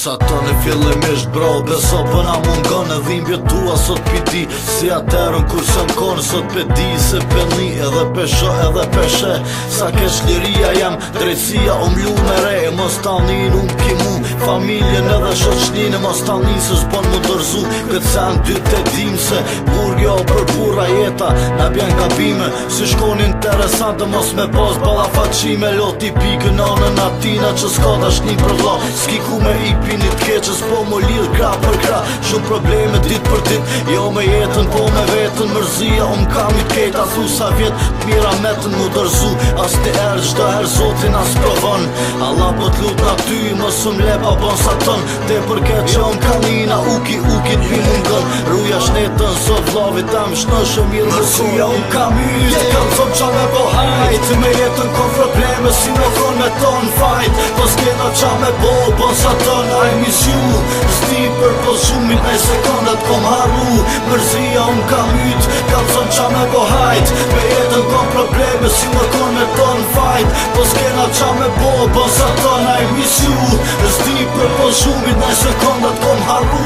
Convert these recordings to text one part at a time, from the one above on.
Sa të në fillimisht bro, beso pëna mungon e dhimbje tua sot piti. Si atërën kur së m'konë, sot pe di se pelni edhe pesho edhe peshe. Sa kesh liria jam, drejtësia m'lu me re. Mos talnin kimu, familjen edhe shoqnin. Mos talnin se s'bon mu dërzu, këtë sen dy të dim se burgjo për burra jeta, na bjen gabime. Si shkon interesante, mos me pas bala faqime. Loti pikë nënën atina që s'ka dashnin për vla. S'ki ku me i pinit keqës, po më lidh kra për kra. Shumë probleme dit për dit, jo me jetën, po me vetën. Mërzia kam i kejta, thu sa vjet mira metën mu dërzu. As të erë gjda herë zotin as provon. Allah po t'lut na ty, mos lepa bon sa tën. Te përket që kanina, uki t'mi mungën. Ruja shnetën, sot vlavit tam shnëshë mirë mërzia kam yt. Kam thom qa me po hajt, me jetën kom probleme, si me thon me ton fajt. Po s'kena qa me bon sa tën. I miss you, s'ti për po shumit nej sekundat kom haru. Mërzia kam yt, kam thom qa me po hajt. Me jetën kom probleme, si me kon me ton fajt. Po s'kena qa me bon sa tën. I miss you, s'ti për po shumit nej sekundat kom haru.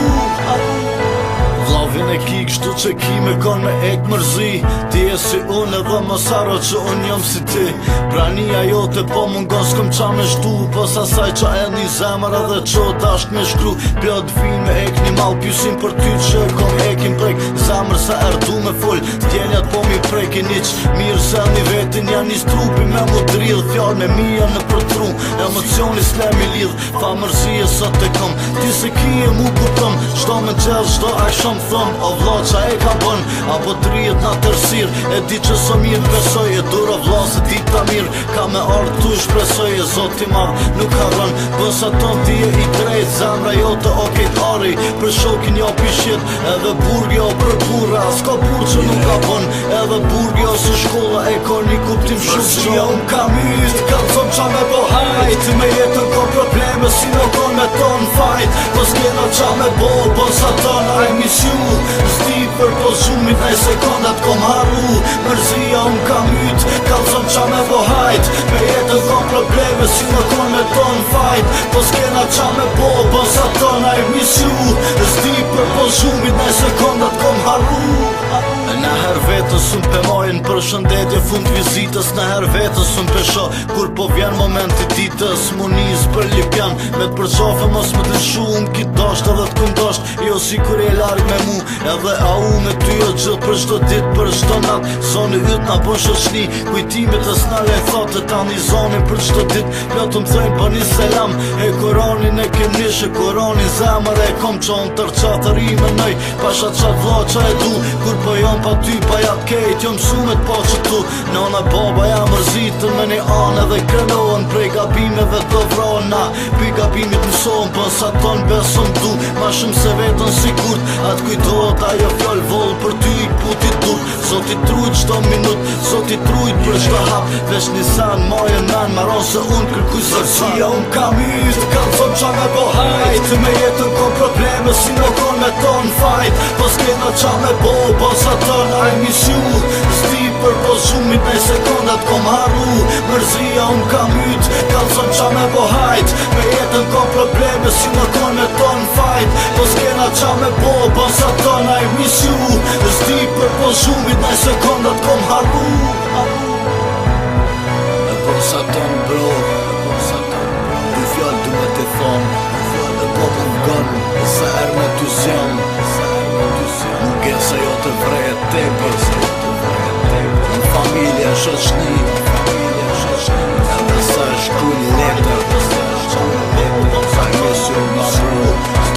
Vlavin e ki kështu që ki me kon me ek mërzi. Ti e si unë edhe mos haro që unë jam si ti. Prania jote po mungon s'kom qa me shtu. Pos asaj qa e një zemër edhe që dasht me shkru. Plot vin me ek një mal pjusin për ty që kom ekin prek. Zemër se erdu me full, djenjat po mi prekin iq. Mirë se një vetin janë një strupi me mu dridh. Fjall me mija në përtru, emocioni s'lemi lidh. Fa mërzije sot e kom, ti se ki e mu kuptom. Shto me gjell, shto akshom thëm, o vla qa e ka bën. Apo të rjet na tërsir, e di që so mirë besoj. E dur o vla se ti ta mirë, ka me ardh tu shpresoj. E zoti madh nuk ka rën, bësa ton ti e i drejt. Zemra jote o kejt ari, për shokin jo pishjet. Edhe burgjo për burra, s'ka bur që nuk ka bën. Edhe burgjo së shkolla e ka një kuptim shumë që kam yt, kam thom qa me po hajt. Me jetën kom probleme, si me kon me ton fajt. Po s'kena qa me bo sa ton. I miss you, s'ti për po shumit nej sekundat kom haru. Mërzia kam yt, kam thom qa me po hajt. Me jetën kom probleme, si me kon me ton fajt. Po s'kena qa me bo sa ton. I miss you, s'ti për po shumit nej sekundat kom haru. Në her vetës unë pëmojnë për shëndetje fund vizitës. Në her vetës unë pesho kur po vjen momenti ditës. Muniz për lipjan me t'përqofe mos me t'lëshu. Unë ki dasht edhe t'kundasht, jo si kur e larg me mu. Edhe a u me ty o gjithë për shto dit për shto nat. Zoni yt na bon shoqni, kujtimit e s'nale e thote ta një zonin për shto dit. Plotë thëjnë për një selam, e koronin e kem nishe. Koronin zemër e kom qon tërqa rime nëj. Pasha qat vla qa e du, kur po jom pa ty pa jat kejt. Jom sumet po që tu, nona baba jam mërzitën me një anë. Edhe krenohen prej gabimeve të vrona. Pi gabimit mëson, për sa ton beson du. Ma shumë se vetën sigurt, atë kujtohet ajo fjall vol për ty i putit dur. Zoti trujt qdo minut, zoti trujt për qdo hap. Vesh një san majën men, maron se unë kërkuj se fat. Unë kam yt, kam thom qa me po hajt. Me jetën kom probleme, si me kon me ton fajt. Po s'kena qa me bo sa ton. I miss you, s'ti për po shumit nej sekundat kom haru. Mërzia kam yt, kam thom qa me po hajt. Me jetën kom probleme, si me kon me ton fajt. Po s'kena qa me bo sa ton. I miss you, s'ti për po shumit nej sekundat kom haru. E po sa ton bro, dy fjall du me te thon. E po po m'gon, e se er me ty zjam. Nuk e se jo të vrejt te për në familje shoqni. Edhe sa shkru një